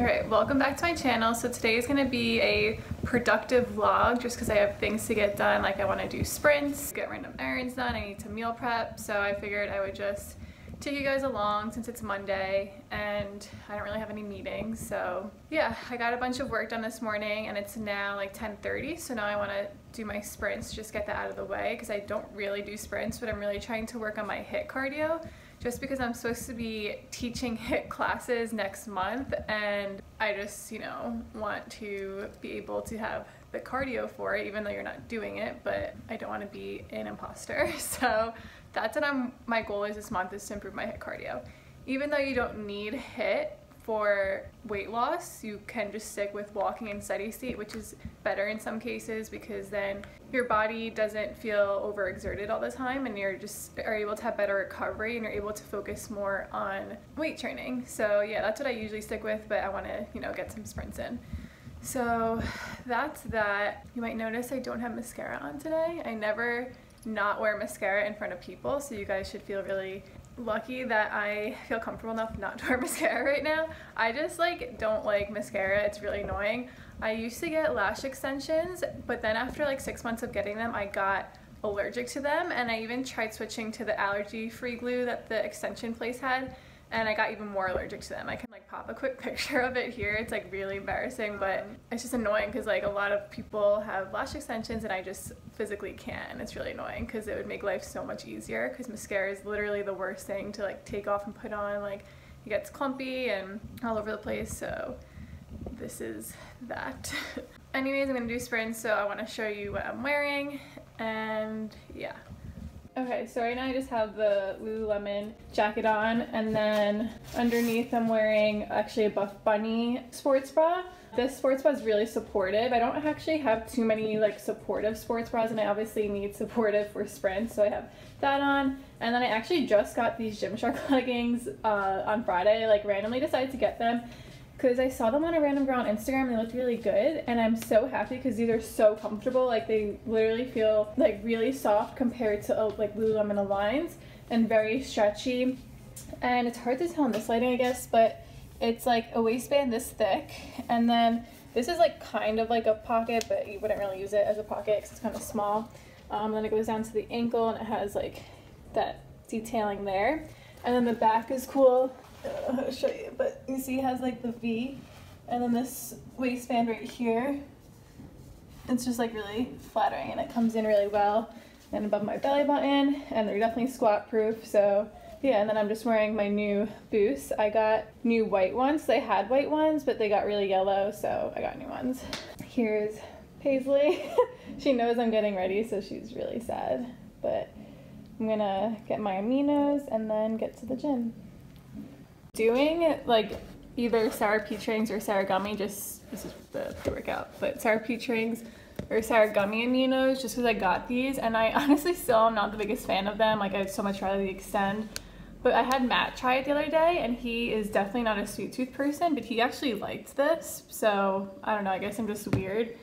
Alright, welcome back to my channel. So today is going to be a productive vlog just because I have things to get done. Like I want to do sprints, get random errands done, I need to meal prep. So I figured I would just take you guys along since it's Monday and I don't really have any meetings. So yeah, I got a bunch of work done this morning and it's now like 10:30. So now I want to do my sprints, just get that out of the way because I don't really do sprints, but I'm really trying to work on my HIIT cardio. Just because I'm supposed to be teaching HIIT classes next month and I just, want to be able to have the cardio for it, even though you're not doing it, but I don't want to be an imposter. So that's what my goal is this month, is to improve my HIIT cardio. Even though you don't need HIIT for weight loss, you can just stick with walking in steady state, which is better in some cases because then your body doesn't feel overexerted all the time and you're just are able to have better recovery and you're able to focus more on weight training. So yeah, that's what I usually stick with, but I want to, get some sprints in. So that's that. You might notice I don't have mascara on today. I never not wear mascara in front of people, so you guys should feel really lucky that I feel comfortable enough not to wear mascara right now. I just don't like mascara. It's really annoying. I used to get lash extensions, but then after 6 months of getting them, I got allergic to them, and I even tried switching to the allergy-free glue that the extension place had, and I got even more allergic to them. I can pop a quick picture of it here. It's really embarrassing, but it's just annoying because a lot of people have lash extensions and I just physically can't. It's really annoying because it would make life so much easier because mascara is literally the worst thing to take off and put on. It gets clumpy and all over the place, so this is that. Anyways, I'm gonna do sprints, so I want to show you what I'm wearing, and yeah. Okay, so right now I just have the Lululemon jacket on, and then underneath I'm wearing actually a Buff Bunny sports bra. This sports bra is really supportive. I don't actually have too many supportive sports bras, and I obviously need supportive for sprints, so I have that on. And then I actually just got these Gymshark leggings on Friday. Randomly decided to get them because I saw them on a random girl on Instagram and they looked really good, and I'm so happy because these are so comfortable. They literally feel really soft compared to Lululemon Aligns, and very stretchy. And it's hard to tell in this lighting, I guess, but it's a waistband this thick, and then this is kind of a pocket, but you wouldn't really use it as a pocket because it's kind of small. Then it goes down to the ankle and it has that detailing there, and then the back is cool. I'll show you, but you see it has the V, and then this waistband right here, it's just really flattering and it comes in really well and above my belly button, and they're definitely squat proof. So yeah, and then I'm just wearing my new boots. I got new white ones. They had white ones, but they got really yellow, so I got new ones. Here's Paisley. She knows I'm getting ready, so she's really sad, but I'm gonna get my aminos and then get to the gym. Doing either sour peach rings or sour gummy, this is the pre-workout, but sour peach rings or sour gummy aminos, just because I got these, and I honestly still am not the biggest fan of them. I'd so much rather the Extend, but I had Matt try it the other day, and he is definitely not a sweet tooth person, but he actually liked this, so I don't know, I guess I'm just weird.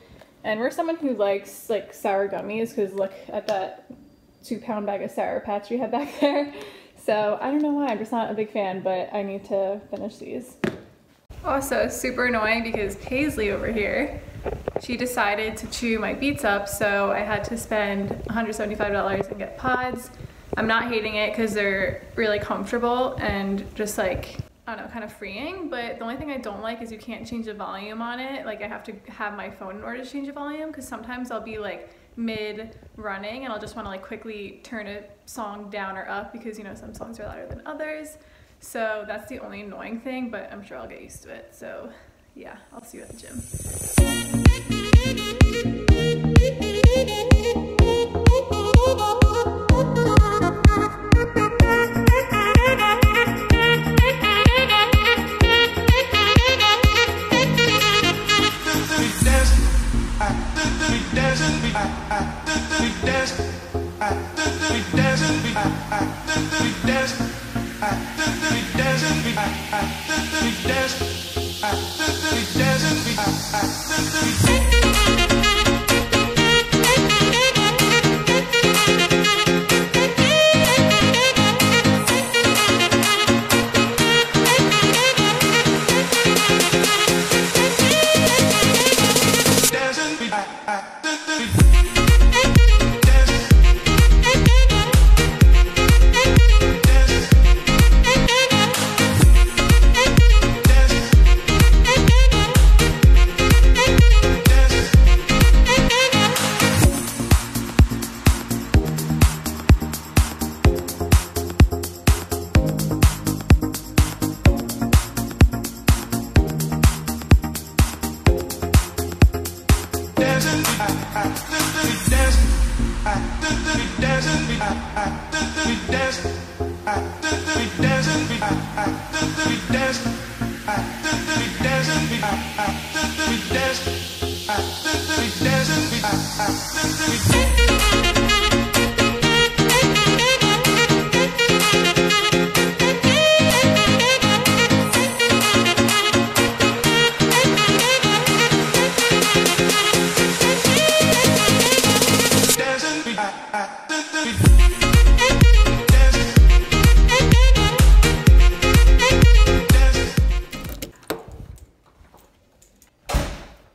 And we're someone who likes sour gummies, because look at that 2-pound bag of Sour Patch we have back there. So I don't know why, I'm just not a big fan, but I need to finish these. Also, super annoying because Paisley over here, she decided to chew my beats up, so I had to spend $175 and get pods. I'm not hating it because they're really comfortable and just I don't know, kind of freeing, but the only thing I don't like is you can't change the volume on it. I have to have my phone in order to change the volume, because sometimes I'll be mid running and I'll just want to quickly turn a song down or up because some songs are louder than others. So that's the only annoying thing, but I'm sure I'll get used to it. So yeah, I'll see you at the gym.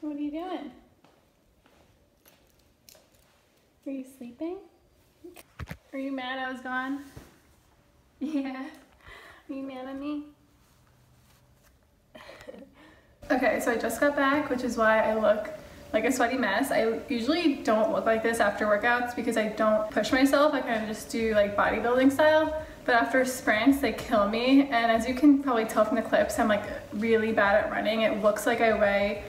What are you doing? Are you sleeping? Are you mad I was gone? Yeah. Are you mad at me? Okay, so I just got back, which is why I look like a sweaty mess. I usually don't look like this after workouts because I don't push myself. I kind of just do like bodybuilding style. But after sprints, they kill me. And as you can probably tell from the clips, I'm like really bad at running. It looks like I weigh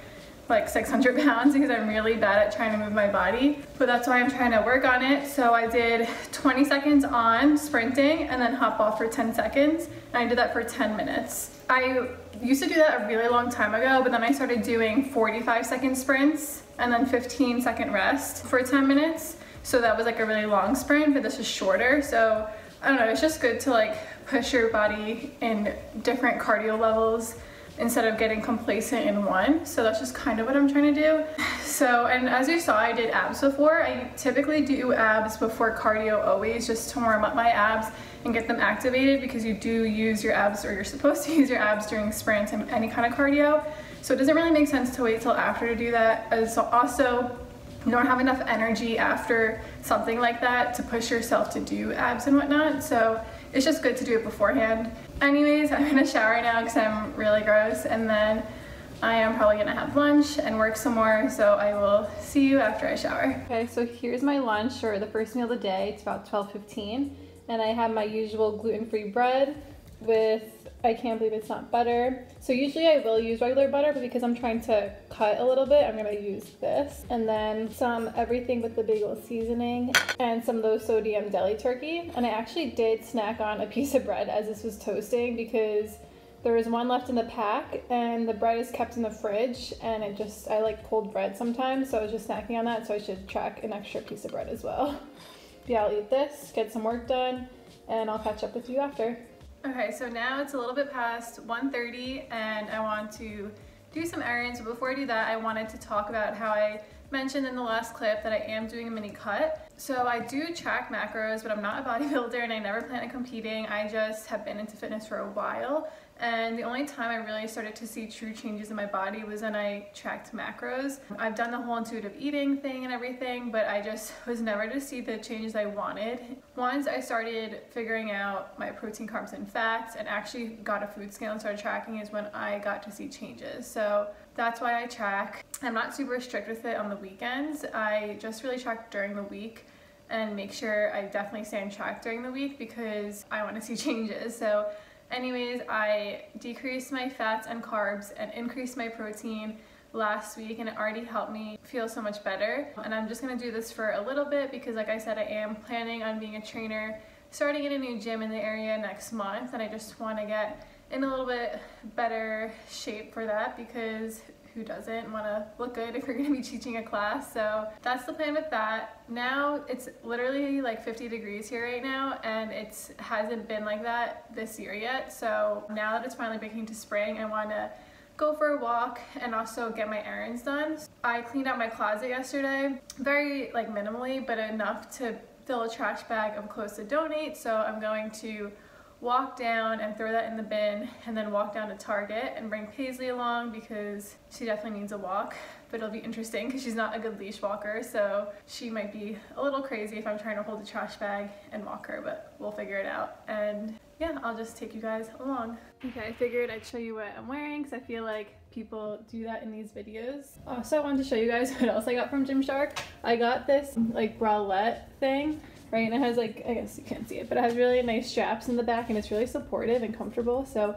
like 600 pounds because I'm really bad at trying to move my body. But that's why I'm trying to work on it. So I did 20 seconds on sprinting and then hop off for 10 seconds. And I did that for 10 minutes. I used to do that a really long time ago, but then I started doing 45-second sprints and then 15-second rest for 10 minutes. So that was like a really long sprint, but this is shorter. So I don't know, it's just good to like push your body in different cardio levels instead of getting complacent in one. So that's just kind of what I'm trying to do. So, and as you saw, I did abs before. I typically do abs before cardio always, just to warm up my abs and get them activated, because you do use your abs, or you're supposed to use your abs during sprints and any kind of cardio. So it doesn't really make sense to wait till after to do that. As also, you don't have enough energy after something like that to push yourself to do abs and whatnot. So it's just good to do it beforehand. Anyways, I'm in a shower now because I'm really gross, and then I am probably gonna have lunch and work some more, so I will see you after I shower. Okay, so here's my lunch, or the first meal of the day. It's about 12:15, and I have my usual gluten-free bread with, I can't believe it's not butter. So usually I will use regular butter, but because I'm trying to cut a little bit, I'm gonna use this. And then some everything with the bagel seasoning and some low sodium deli turkey. And I actually did snack on a piece of bread as this was toasting, because there was one left in the pack and the bread is kept in the fridge, and I like cold bread sometimes, so I was just snacking on that, so I should track an extra piece of bread as well. Yeah, I'll eat this, get some work done, and I'll catch up with you after. Okay, so now it's a little bit past 1:30 and I want to do some errands. But before I do that, I wanted to talk about how I mentioned in the last clip that I am doing a mini cut. So I do track macros, but I'm not a bodybuilder and I never plan on competing. I just have been into fitness for a while. And the only time I really started to see true changes in my body was when I tracked macros. I've done the whole intuitive eating thing and everything, but I just was never to see the changes I wanted. Once I started figuring out my protein, carbs, and fats, and actually got a food scale and started tracking, is when I got to see changes. So that's why I track. I'm not super strict with it on the weekends. I just really track during the week and make sure I definitely stay on track during the week because I want to see changes. So anyways, I decreased my fats and carbs and increased my protein last week, and it already helped me feel so much better. And I'm just gonna do this for a little bit because, like I said, I am planning on being a trainer, starting in a new gym in the area next month, and I just want to get in a little bit better shape for that, because who doesn't want to look good if you're going to be teaching a class? So that's the plan with that. Now it's literally like 50 degrees here right now, and it hasn't been like that this year yet. So now that it's finally breaking to spring, I want to go for a walk and also get my errands done. I cleaned out my closet yesterday, very like minimally, but enough to fill a trash bag of clothes to donate. So I'm going to walk down and throw that in the bin, and then walk down to Target and bring Paisley along because she definitely needs a walk. But it'll be interesting because she's not a good leash walker, so she might be a little crazy if I'm trying to hold a trash bag and walk her, but we'll figure it out. And yeah, I'll just take you guys along. Okay, I figured I'd show you what I'm wearing because I feel like people do that in these videos. Also, I wanted to show you guys what else I got from Gymshark. I got this like bralette thing. Right, and it has like, I guess you can't see it, but it has really nice straps in the back, and it's really supportive and comfortable. So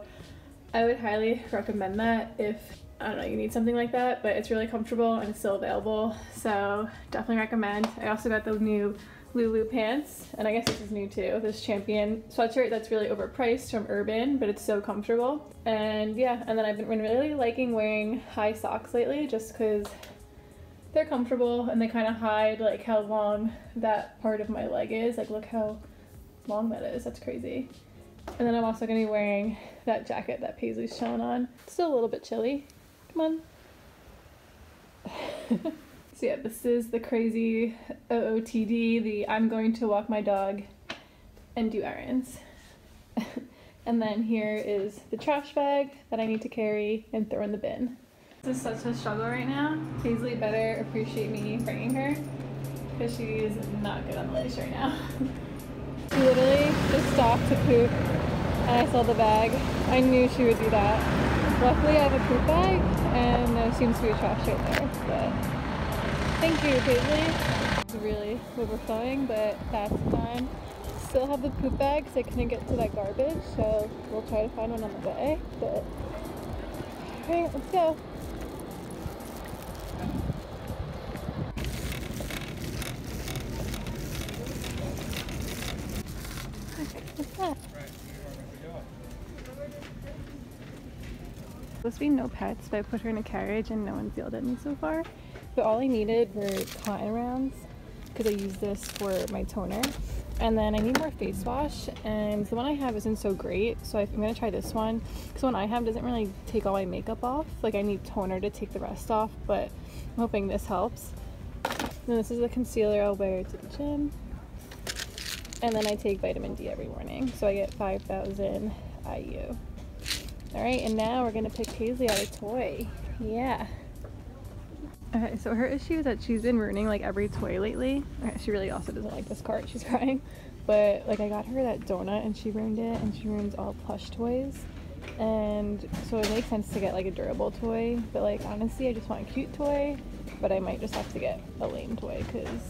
I would highly recommend that if, I don't know, you need something like that, but it's really comfortable and it's still available. So definitely recommend. I also got the new Lulu pants, and I guess this is new too. This Champion sweatshirt that's really overpriced from Urban, but it's so comfortable. And yeah, and then I've been really liking wearing high socks lately just because they're comfortable and they kind of hide like how long that part of my leg is. Like look how long that is, that's crazy. And then I'm also gonna be wearing that jacket that Paisley's showing on. It's still a little bit chilly. Come on. So yeah, this is the crazy OOTD, the I'm going to walk my dog and do errands. And then here is the trash bag that I need to carry and throw in the bin. This is such a struggle right now. Paisley better appreciate me bringing her because she's not good on the leash right now. She literally just stopped to poop and I saw the bag. I knew she would do that. Luckily I have a poop bag and there seems to be a trash right there, but thank you, Paisley. It's really overflowing, but that's fine. Still have the poop bag because I couldn't get to that garbage, so we'll try to find one on the way, but alright, let's go. What's that? Supposed to be no pets, but I put her in a carriage and no one's yelled at me so far. So all I needed were cotton rounds because I use this for my toner. And then I need more face wash, and the one I have isn't so great, so I'm gonna try this one because the one I have doesn't really take all my makeup off. Like I need toner to take the rest off, but I'm hoping this helps. And this is the concealer I'll wear to the gym. And then I take vitamin D every morning, so I get 5,000 IU. All right, and now we're gonna pick Paisley out a toy. Yeah. Okay, so her issue is that she's been ruining like every toy lately. Okay, she really also doesn't like this cart, she's crying. But like I got her that donut and she ruined it, and she ruins all plush toys. And so it makes sense to get like a durable toy, but like honestly I just want a cute toy, but I might just have to get a lame toy because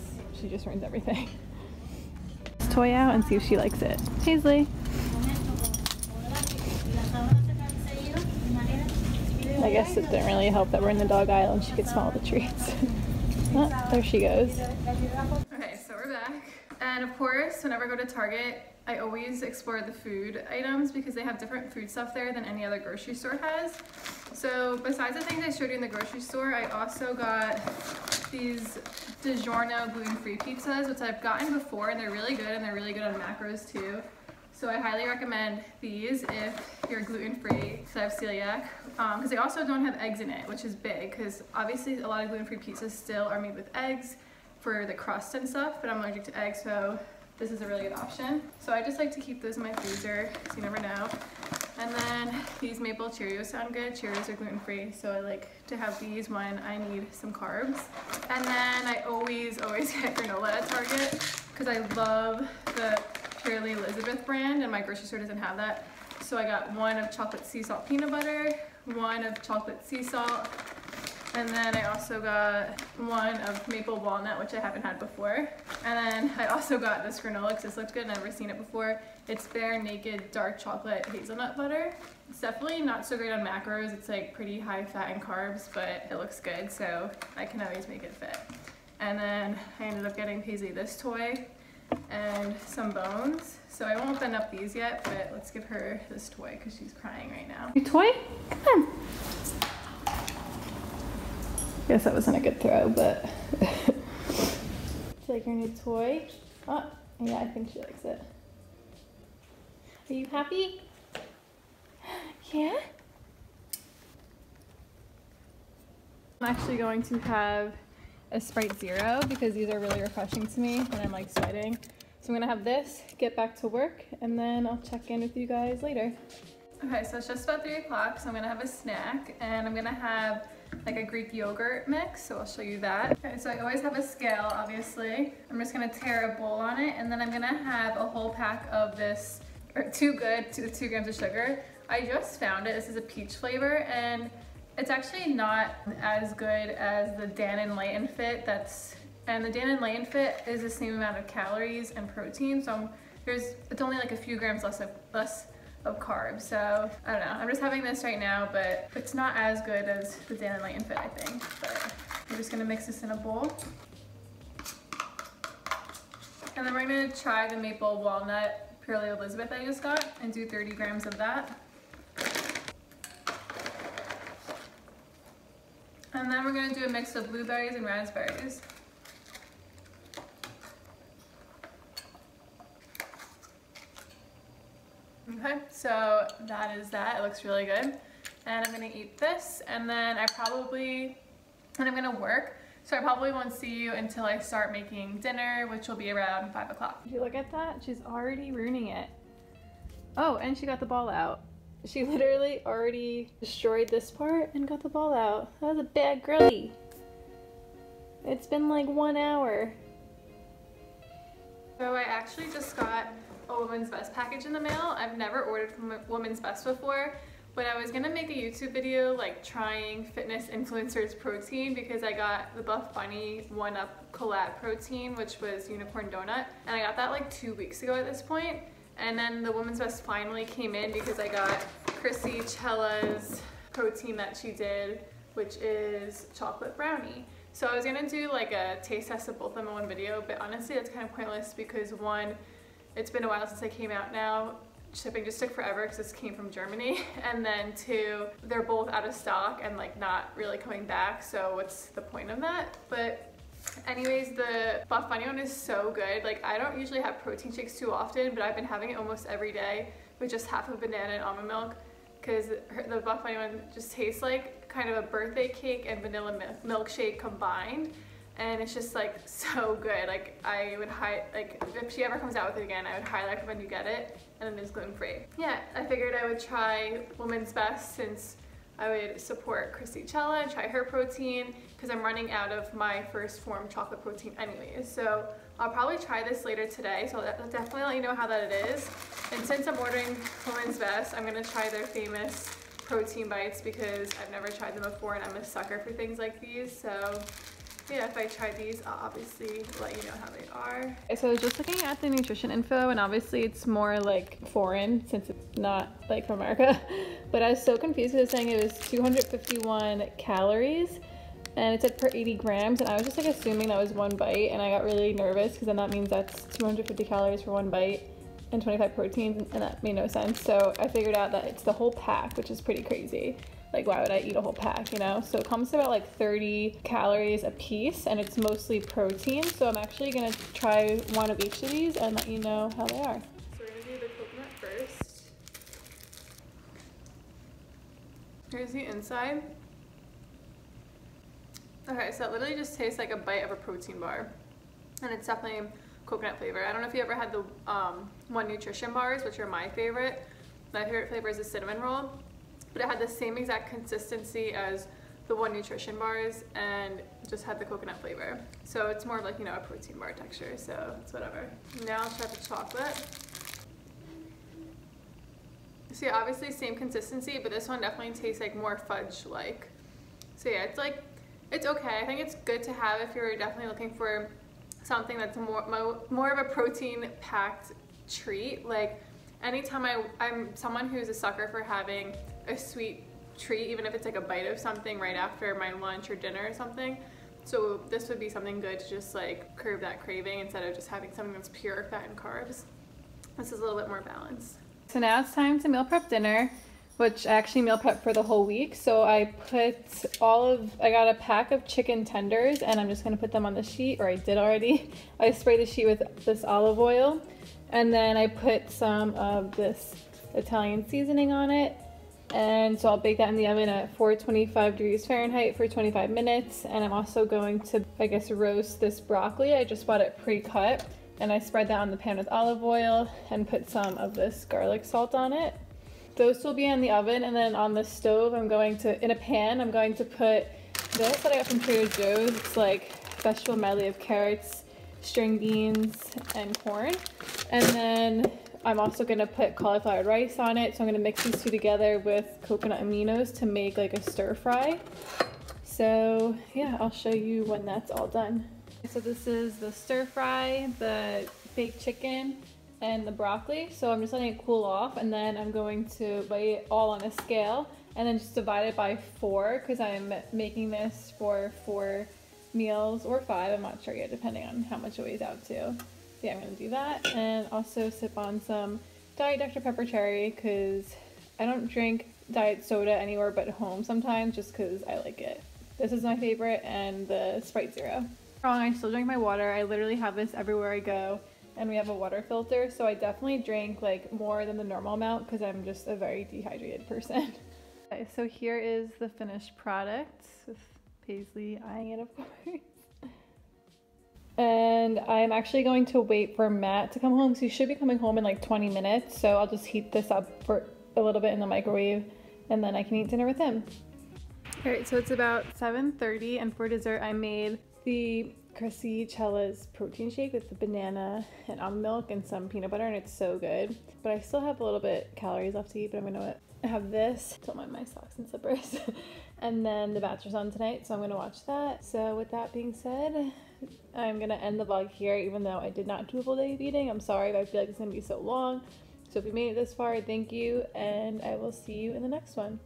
she just ruins everything. This toy out and see if she likes it. Paisley. I guess it didn't really help that we're in the dog aisle and she could smell the treats. Oh, there she goes. Okay, so we're back. And of course, whenever I go to Target, I always explore the food items because they have different food stuff there than any other grocery store has. So besides the things I showed you in the grocery store, I also got these DiGiorno gluten-free pizzas, which I've gotten before, and they're really good, and they're really good on macros too. So I highly recommend these if you're gluten-free, because I have celiac, because they also don't have eggs in it, which is big, because obviously a lot of gluten-free pizzas still are made with eggs for the crust and stuff, but I'm allergic to eggs, so this is a really good option. So I just like to keep those in my freezer, because you never know. And then these maple Cheerios sound good. Cheerios are gluten-free, so I like to have these when I need some carbs. And then I always get granola at Target, because I love the Purely Elizabeth brand, and my grocery store doesn't have that. So I got one of chocolate sea salt peanut butter, one of chocolate sea salt, and then I also got one of maple walnut, which I haven't had before. And then I also got this granola because this looked good and I've never seen it before. It's Bare Naked dark chocolate hazelnut butter. It's definitely not so great on macros. It's like pretty high fat and carbs, but it looks good, so I can always make it fit. And then I ended up getting Paisley this toy and some bones. So I won't open up these yet, but let's give her this toy because she's crying right now. Your toy? Come on. Guess that wasn't a good throw, but it's like your new toy. Oh, yeah, I think she likes it. Are you happy? Yeah? I'm actually going to have a Sprite Zero because these are really refreshing to me when I'm like sweating. So I'm gonna have this, get back to work, and then I'll check in with you guys later. Okay, so it's just about 3 o'clock, so I'm gonna have a snack, and I'm gonna have like a Greek yogurt mix, so I'll show you that. Okay, so I always have a scale, obviously. I'm just gonna tear a bowl on it, and then I'm gonna have a whole pack of this, or 2 grams of sugar. I just found it. This is a peach flavor, and it's actually not as good as the Dan & Layton Fit. And the Dan & Layton Fit is the same amount of calories and protein, so it's only like a few grams less of carbs. So I don't know, I'm just having this right now, but it's not as good as the Dan & Layton Fit, I think. But I'm just gonna mix this in a bowl. And then we're gonna try the maple walnut Purely Elizabeth I just got and do 30 grams of that. And then we're gonna do a mix of blueberries and raspberries. Okay, so that is that. It looks really good. And I'm gonna eat this, and then I'm gonna work. So I probably won't see you until I start making dinner, which will be around 5 o'clock. Did you look at that? She's already ruining it. Oh, and she got the ball out. She literally already destroyed this part and got the ball out. That was a bad girlie. It's been like 1 hour. So I actually just got a Woman's Best package in the mail. I've never ordered from Woman's Best before, but I was gonna make a YouTube video like trying fitness influencers protein because I got the Buff Bunny 1-Up collab protein, which was unicorn donut, and I got that like 2 weeks ago at this point. And then the Woman's Best finally came in because I got Krissy Cela's protein that she did, which is chocolate brownie. So I was gonna do like a taste test of both of them in one video, but honestly that's kind of pointless because one, it's been a while since I came out now. Shipping just took forever because this came from Germany. And then two, they're both out of stock and like not really coming back, so what's the point of that? But anyways, the Buff Bunny one is so good. Like I don't usually have protein shakes too often, but I've been having it almost every day with just half a banana and almond milk because the Buff Bunny one just tastes like kind of a birthday cake and vanilla milkshake combined. And it's just like so good. Like I would if she ever comes out with it again, I would highly recommend you get it. And it is gluten-free. Yeah, I figured I would try Woman's Best since I would support Krissy Cela and try her protein because I'm running out of my first form chocolate protein anyways. So I'll probably try this later today, so I'll definitely let you know how that it is. And since I'm ordering Woman's Best, I'm gonna try their famous protein bites because I've never tried them before and I'm a sucker for things like these. So yeah, if I try these, I'll obviously let you know how they are. So I was just looking at the nutrition info, and obviously it's more like foreign since it's not like from America. But I was so confused because it was saying it was 251 calories and it said per 80 grams, and I was just like assuming that was one bite, and I got really nervous because then that means that's 250 calories for one bite and 25 proteins, and that made no sense. So I figured out that it's the whole pack, which is pretty crazy. Like why would I eat a whole pack, you know? So it comes to about like 30 calories a piece, and it's mostly protein. So I'm actually gonna try one of each of these and let you know how they are. So we're gonna do the coconut first. Here's the inside. Okay, so it literally just tastes like a bite of a protein bar. And it's definitely coconut flavor. I don't know if you ever had the One Nutrition bars, which are my favorite. My favorite flavor is the cinnamon roll. But it had the same exact consistency as the One Nutrition bars and just had the coconut flavor. So it's more of like, you know, a protein bar texture, so it's whatever. Now I'll try the chocolate. See, obviously same consistency, but this one definitely tastes like more fudge-like. So yeah, it's okay. I think it's good to have if you're definitely looking for something that's more of a protein-packed treat. Like anytime I'm someone who's a sucker for having a sweet treat, even if it's like a bite of something right after my lunch or dinner or something. So this would be something good to just like curb that craving instead of just having something that's pure fat and carbs. This is a little bit more balanced. So now it's time to meal prep dinner, which I actually meal prep for the whole week. So I got a pack of chicken tenders and I'm just gonna put them on the sheet, or I did already. I sprayed the sheet with this olive oil, and then I put some of this Italian seasoning on it. And so I'll bake that in the oven at 425 degrees Fahrenheit for 25 minutes. And I'm also going to, I guess, roast this broccoli. I just bought it pre-cut, and I spread that on the pan with olive oil and put some of this garlic salt on it. Those will be in the oven, and then on the stove, in a pan, I'm going to put this that I got from Trader Joe's. It's like vegetable medley of carrots, string beans, and corn. And then I'm also gonna put cauliflower rice on it. So I'm gonna mix these two together with coconut aminos to make like a stir fry. So yeah, I'll show you when that's all done. So this is the stir fry, the baked chicken, and the broccoli. So I'm just letting it cool off, and then I'm going to weigh it all on a scale and then just divide it by 4 because I'm making this for 4 meals or 5, I'm not sure yet, depending on how much it weighs out to. Yeah, I'm gonna do that, and also sip on some Diet Dr. Pepper Cherry because I don't drink diet soda anywhere but home sometimes just because I like it. This is my favorite, and the Sprite Zero. Wrong, I still drink my water. I literally have this everywhere I go, and we have a water filter, so I definitely drink like more than the normal amount because I'm just a very dehydrated person. Okay, so here is the finished product with Paisley eyeing it, of course. And I'm actually going to wait for Matt to come home, so he should be coming home in like 20 minutes. So I'll just heat this up for a little bit in the microwave, and then I can eat dinner with him. All right, so it's about 7:30, and for dessert I made the Krissy Cela's protein shake with the banana and almond milk and some peanut butter, and it's so good. But I still have a little bit calories left to eat, but I'm gonna have this. Don't mind my socks and slippers. And then The Bachelor's on tonight, so I'm gonna watch that. So with that being said, I'm gonna end the vlog here, even though I did not do a full day of eating. I'm sorry, but I feel like it's gonna be so long. So if you made it this far, thank you, and I will see you in the next one.